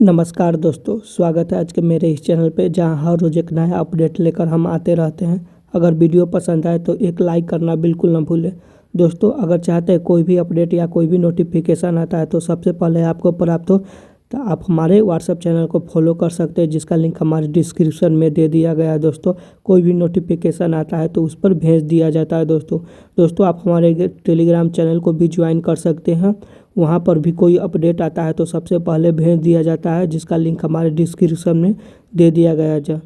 नमस्कार दोस्तों, स्वागत है आज के मेरे इस चैनल पे जहां हर रोज़ एक नया अपडेट लेकर हम आते रहते हैं। अगर वीडियो पसंद आए तो एक लाइक करना बिल्कुल ना भूलें। दोस्तों, अगर चाहते हैं कोई भी अपडेट या कोई भी नोटिफिकेशन आता है तो सबसे पहले आपको प्राप्त हो तो आप हमारे व्हाट्सएप चैनल को फॉलो कर सकते हैं, जिसका लिंक हमारे डिस्क्रिप्शन में दे दिया गया है। दोस्तों, कोई भी नोटिफिकेशन आता है तो उस पर भेज दिया जाता है। दोस्तों आप हमारे टेलीग्राम चैनल को भी ज्वाइन कर सकते हैं। वहाँ पर भी कोई अपडेट आता है तो सबसे पहले भेज दिया जाता है, जिसका लिंक हमारे डिस्क्रिप्शन में दे दिया गया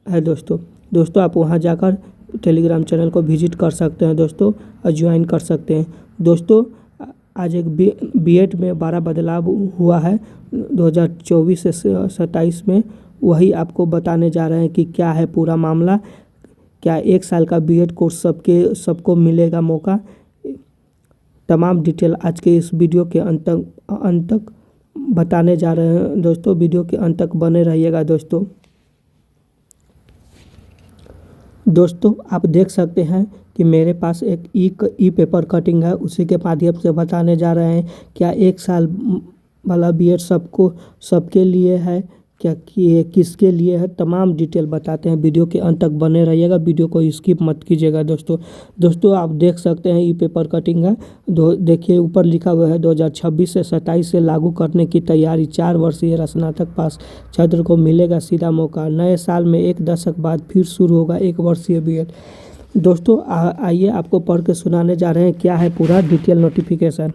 है। दोस्तों आप वहाँ जाकर टेलीग्राम चैनल को विजिट कर सकते हैं दोस्तों, और ज्वाइन कर सकते हैं। दोस्तों, आज एक बीएड में बड़ा बदलाव हुआ है 2024 से 27 में। वही आपको बताने जा रहे हैं कि क्या है पूरा मामला। क्या 1 साल का बीएड कोर्स सबको मिलेगा मौका। तमाम डिटेल आज के इस वीडियो के अंत तक बताने जा रहे हैं दोस्तों। वीडियो के अंत तक बने रहिएगा दोस्तों आप देख सकते हैं कि मेरे पास एक ई पेपर कटिंग है, उसी के माध्यम से बताने जा रहे हैं क्या 1 साल वाला बीएड सबके लिए है, क्या किसके लिए है। तमाम डिटेल बताते हैं। वीडियो के अंत तक बने रहिएगा, वीडियो को स्किप मत कीजिएगा दोस्तों आप देख सकते हैं ई पेपर कटिंग है। देखिए ऊपर लिखा हुआ है 2026 से 27 से लागू करने की तैयारी। 4 वर्षीय स्नातक पास छात्र को मिलेगा सीधा मौका। नए साल में 1 दशक बाद फिर शुरू होगा 1 वर्षीय बीएड। दोस्तों आइए आपको पढ़ के सुनाने जा रहे हैं क्या है पूरा डिटेल नोटिफिकेशन।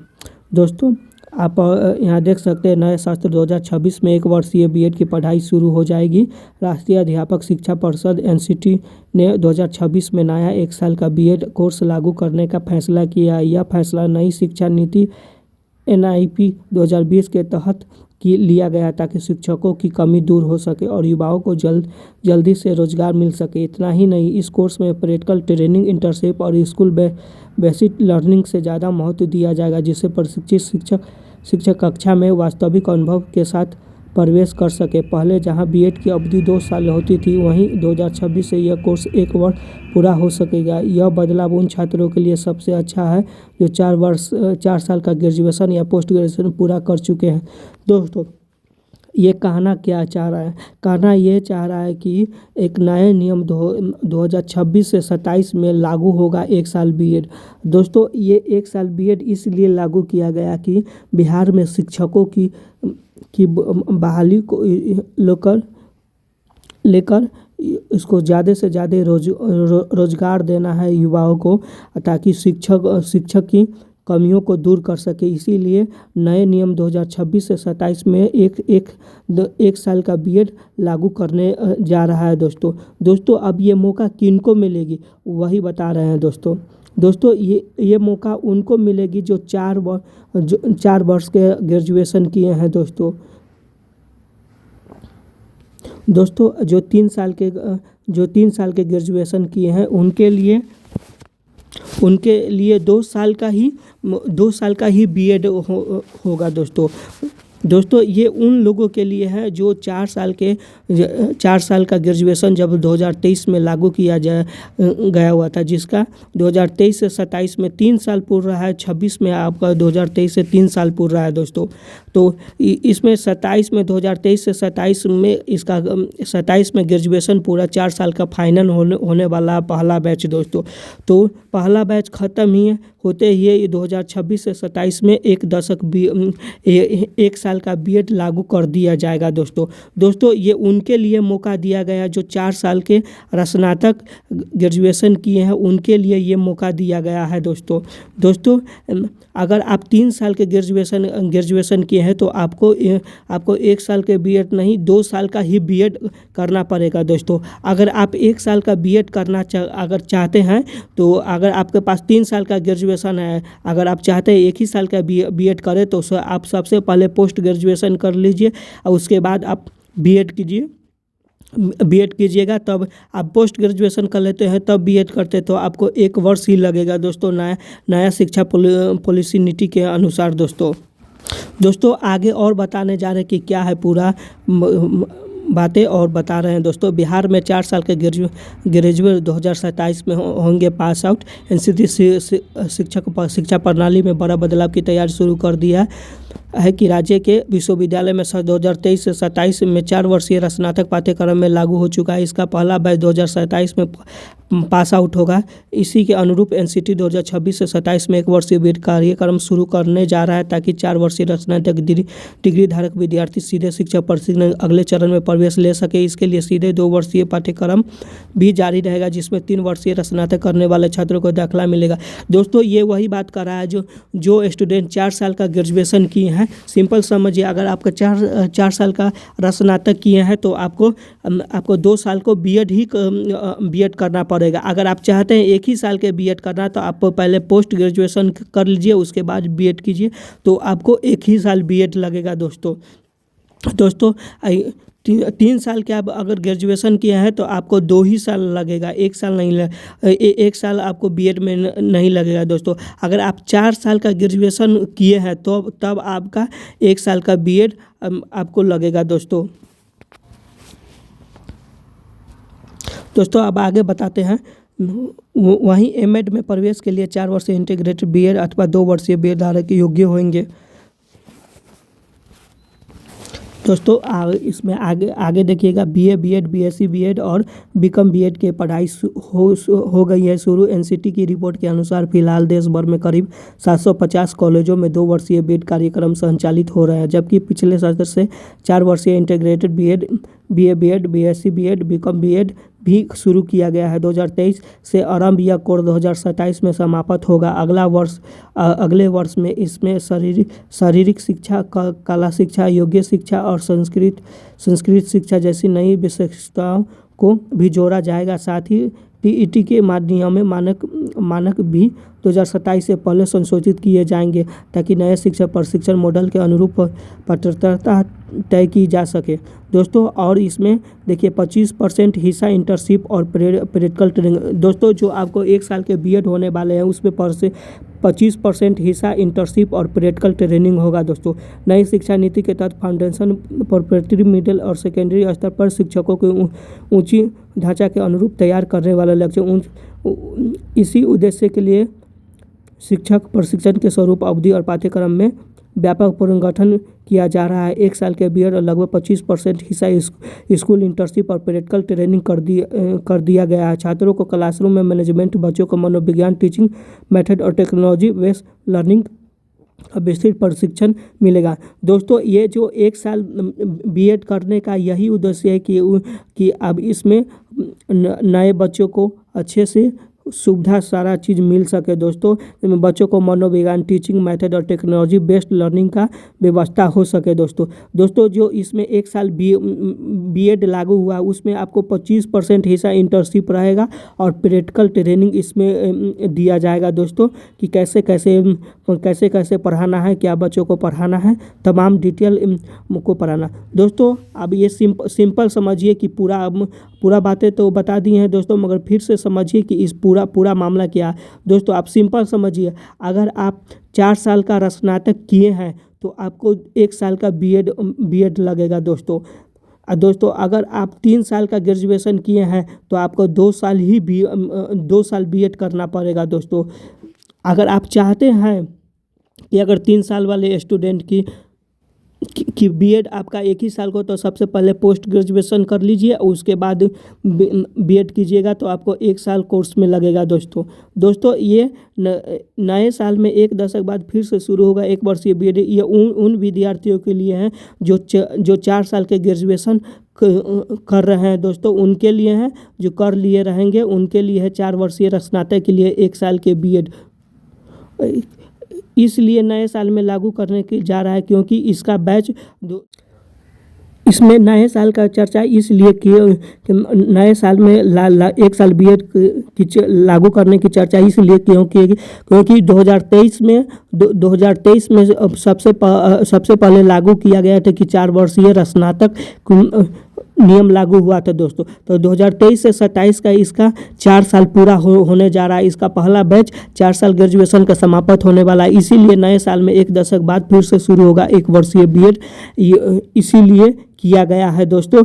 दोस्तों आप यहाँ देख सकते हैं नए सत्र 2026 में 1 वर्षीय बीएड की पढ़ाई शुरू हो जाएगी। राष्ट्रीय अध्यापक शिक्षा परिषद एनसीटी ने 2026 में नया 1 साल का बीएड कोर्स लागू करने का फैसला किया। यह फैसला नई शिक्षा नीति एनआईपी 2020 के तहत लिया गया ताकि शिक्षकों की कमी दूर हो सके और युवाओं को जल्दी से रोजगार मिल सके। इतना ही नहीं, इस कोर्स में प्रैक्टिकल ट्रेनिंग, इंटर्नशिप और स्कूल बेसिक लर्निंग से ज़्यादा महत्व दिया जाएगा, जिससे प्रशिक्षित शिक्षक कक्षा में वास्तविक अनुभव के साथ प्रवेश कर सके। पहले जहां बीएड की अवधि 2 साल होती थी, वहीं 2026 से यह कोर्स 1 वर्ष पूरा हो सकेगा। यह बदलाव उन छात्रों के लिए सबसे अच्छा है जो 4 साल का ग्रेजुएशन या पोस्ट ग्रेजुएशन पूरा कर चुके हैं। दोस्तों ये कहना क्या चाह रहा है? कहना ये चाह रहा है कि एक नए नियम 2026 से 27 में लागू होगा 1 साल बीएड। दोस्तों ये 1 साल बीएड इसलिए लागू किया गया कि बिहार में शिक्षकों की बहाली को लेकर इसको ज़्यादा से ज़्यादा रोजगार देना है युवाओं को, ताकि शिक्षक की कमियों को दूर कर सके। इसीलिए नए नियम 2026 से 27 में एक साल का बीएड लागू करने जा रहा है दोस्तों अब ये मौका किनको मिलेगी वही बता रहे हैं दोस्तों ये मौका उनको मिलेगी जो 4 वर्ष के ग्रेजुएशन किए हैं दोस्तों जो 3 साल के ग्रेजुएशन किए हैं उनके लिए 2 साल का ही बीएड होगा दोस्तों ये उन लोगों के लिए है जो 4 साल का ग्रेजुएशन जब 2023 में लागू किया गया हुआ था, जिसका 2023 से 27 में 3 साल पूरा रहा है। 26 में आपका 2023 से 3 साल पूरा रहा है दोस्तों। तो इसमें 27 में 2023 से 27 में 27 में ग्रेजुएशन पूरा 4 साल का फाइनल होने वाला पहला बैच दोस्तों। तो पहला बैच ख़त्म ही होते ही 2026 से 27 में 1 साल का बीएड लागू कर दिया जाएगा दोस्तों ये उनके लिए मौका दिया गया जो 4 साल के स्नातक ग्रेजुएशन किए हैं, उनके लिए ये मौका दिया गया है दोस्तों अगर आप 3 साल के ग्रेजुएशन किए हैं तो आपको 1 साल के बीएड नहीं 2 साल का ही बीएड करना पड़ेगा दोस्तों। अगर आप 1 साल का बीएड करना अगर चाहते हैं तो अगर आपके पास 3 साल का ग्रेजुएशन है, अगर आप चाहते हैं 1 ही साल का बीएड करें तो आप सबसे पहले पोस्ट ग्रेजुएशन कर लीजिए और उसके बाद आप बीएड कीजिएगा। तब आप पोस्ट ग्रेजुएशन कर लेते हैं तब बीएड करते तो आपको 1 वर्ष ही लगेगा दोस्तों नया शिक्षा पॉलिसी नीति के अनुसार दोस्तों आगे और बताने जा रहे हैं कि क्या है पूरा बातें और बता रहे हैं दोस्तों। बिहार में 4 साल के ग्रेजुएट 2027 में होंगे पास आउट। एनसीटी शिक्षा प्रणाली में बड़ा बदलाव की तैयारी शुरू कर दी है। है कि राज्य के विश्वविद्यालय में 2023 से 27 में 4 वर्षीय स्नातक पाठ्यक्रम में लागू हो चुका है। इसका पहला बैच 2027 में पास आउट होगा। इसी के अनुरूप एनसीटी 2026 से 27 में 1 वर्षीय बीएड कार्यक्रम शुरू करने जा रहा है, ताकि 4 वर्षीय स्नातक डिग्री धारक विद्यार्थी सीधे शिक्षा प्रशिक्षण अगले चरण में प्रवेश ले सके। इसके लिए सीधे 2 वर्षीय पाठ्यक्रम भी जारी रहेगा, जिसमें 3 वर्षीय स्नातक करने वाले छात्रों को दाखिला मिलेगा। दोस्तों ये वही बात कर रहा है जो स्टूडेंट 4 साल का ग्रेजुएशन किए हैं। सिंपल समझिए, अगर आपका 4 साल का स्नातक किए हैं तो आपको 2 साल को बीएड करना पड़ेगा। अगर आप चाहते हैं 1 ही साल के बीएड करना, तो आप पहले पोस्ट ग्रेजुएशन कर लीजिए, उसके बाद बीएड कीजिए, तो आपको 1 ही साल बीएड लगेगा। दोस्तों 3 साल के आप अगर ग्रेजुएशन किए हैं तो आपको 2 ही साल लगेगा, 1 साल नहीं 1 साल आपको बीएड में नहीं लगेगा। दोस्तों अगर आप 4 साल का ग्रेजुएशन किए हैं तो तब आपका 1 साल का बीएड आपको लगेगा। दोस्तों अब आगे बताते हैं। वहीं एमएड में प्रवेश के लिए 4 वर्षीय इंटीग्रेटेड बीएड अथवा 2 वर्षीय बीएड धारक योग्य होंगे। दोस्तों इसमें आगे देखिएगा, बीए बीएड बीएससी बीएड और बीकॉम बीएड के पढ़ाई हो गई है शुरू। एनसीटी की रिपोर्ट के अनुसार फिलहाल देश भर में करीब 750 कॉलेजों में 2 वर्षीय बीएड कार्यक्रम संचालित हो रहे हैं, जबकि पिछले सत्र से 4 वर्षीय integrated BA BEd BSc BEd BCom BEd भी शुरू किया गया है। 2023 से आरंभ यह कोर्स 2027 में समाप्त होगा। अगले वर्ष में इसमें शारीरिक शिक्षा, कला शिक्षा, योग्य शिक्षा और संस्कृत शिक्षा जैसी नई विशेषताओं को भी जोड़ा जाएगा। साथ ही टीईटी के माध्यम मानक भी 2027 से पहले संशोधित किए जाएंगे, ताकि नए शिक्षा प्रशिक्षण मॉडल के अनुरूप पात्रता तय की जा सके। दोस्तों और इसमें देखिए 25% हिस्सा इंटर्नशिप और प्रैक्टिकल ट्रेनिंग। दोस्तों जो आपको 1 साल के बीएड होने वाले हैं उसमें 25% हिस्सा इंटर्नशिप और प्रैक्टिकल ट्रेनिंग होगा। दोस्तों नई शिक्षा नीति के तहत फाउंडेशन, प्रिपरेटरी, मिडिल और सेकेंडरी स्तर पर शिक्षकों को ऊंची ढांचा के अनुरूप तैयार करने वाला लक्ष्य। इसी उद्देश्य के लिए शिक्षक प्रशिक्षण के स्वरूप, अवधि और पाठ्यक्रम में व्यापक पुनर्गठन किया जा रहा है। 1 साल के बीएड और लगभग 25% हिस्सा स्कूल इंटर्नशिप और प्रैक्टिकल ट्रेनिंग कर दिया गया है। छात्रों को क्लासरूम में मैनेजमेंट, बच्चों को मनोविज्ञान, टीचिंग मेथड और टेक्नोलॉजी बेस्ड लर्निंग विस्तृत प्रशिक्षण मिलेगा। दोस्तों ये जो 1 साल बीएड करने का यही उद्देश्य है कि अब इसमें नए बच्चों को अच्छे से सुविधा सारा चीज़ मिल सके। दोस्तों बच्चों को मनोविज्ञान, टीचिंग मेथड और टेक्नोलॉजी बेस्ड लर्निंग का व्यवस्था हो सके। दोस्तों जो इसमें 1 साल बीएड लागू हुआ उसमें आपको 25% हिस्सा इंटर्नशिप रहेगा और प्रैक्टिकल ट्रेनिंग इसमें दिया जाएगा। दोस्तों कि कैसे कैसे पढ़ाना है, क्या बच्चों को पढ़ाना है, तमाम डिटेल को पढ़ाना। दोस्तों अब ये सिंपल समझिए कि पूरा बातें तो बता दी हैं दोस्तों, मगर फिर से समझिए कि इस पूरा मामला क्या है। दोस्तों आप सिंपल समझिए, अगर आप 4 साल का स्नातक किए हैं तो आपको 1 साल का बीएड लगेगा। दोस्तों अगर आप 3 साल का ग्रेजुएशन किए हैं तो आपको 2 साल बीएड करना पड़ेगा। दोस्तों अगर आप चाहते हैं कि अगर 3 साल वाले स्टूडेंट कि बीएड आपका 1 ही साल को, तो सबसे पहले पोस्ट ग्रेजुएशन कर लीजिए और उसके बाद बीएड कीजिएगा, तो आपको 1 साल कोर्स में लगेगा। दोस्तों ये नए साल में 1 दशक बाद फिर से शुरू होगा 1 वर्षीय बीएड। ये उन विद्यार्थियों के लिए हैं जो 4 साल के ग्रेजुएशन कर रहे हैं। दोस्तों उनके लिए हैं, जो कर लिए रहेंगे उनके लिए है 4 वर्षीय स्नातक के लिए 1 साल के बीएड। इसलिए नए साल में लागू करने की जा रहा है, क्योंकि इसका बैच इसमें नए साल का चर्चा इसलिए कि नए साल में 1 साल बीएड की लागू करने की चर्चा इसलिए क्योंकि 2023 में सबसे पहले लागू किया गया था कि 4 वर्षीय स्नातक नियम लागू हुआ था। दोस्तों तो 2023 से 27 का इसका 4 साल पूरा होने जा रहा है। इसका पहला बैच 4 साल ग्रेजुएशन का समाप्त होने वाला है। इसीलिए नए साल में 1 दशक बाद फिर से शुरू होगा 1 वर्षीय बीएड। इसीलिए किया गया है दोस्तों,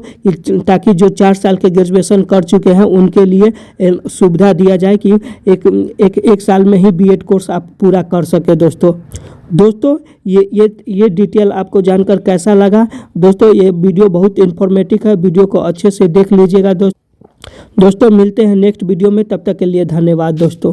ताकि जो 4 साल के ग्रेजुएशन कर चुके हैं उनके लिए सुविधा दिया जाए कि एक साल में ही बीएड कोर्स आप पूरा कर सके। दोस्तों दोस्तों ये डिटेल आपको जानकर कैसा लगा? दोस्तों ये वीडियो बहुत इन्फॉर्मेटिव है, वीडियो को अच्छे से देख लीजिएगा दोस्तों। मिलते हैं नेक्स्ट वीडियो में, तब तक के लिए धन्यवाद दोस्तों।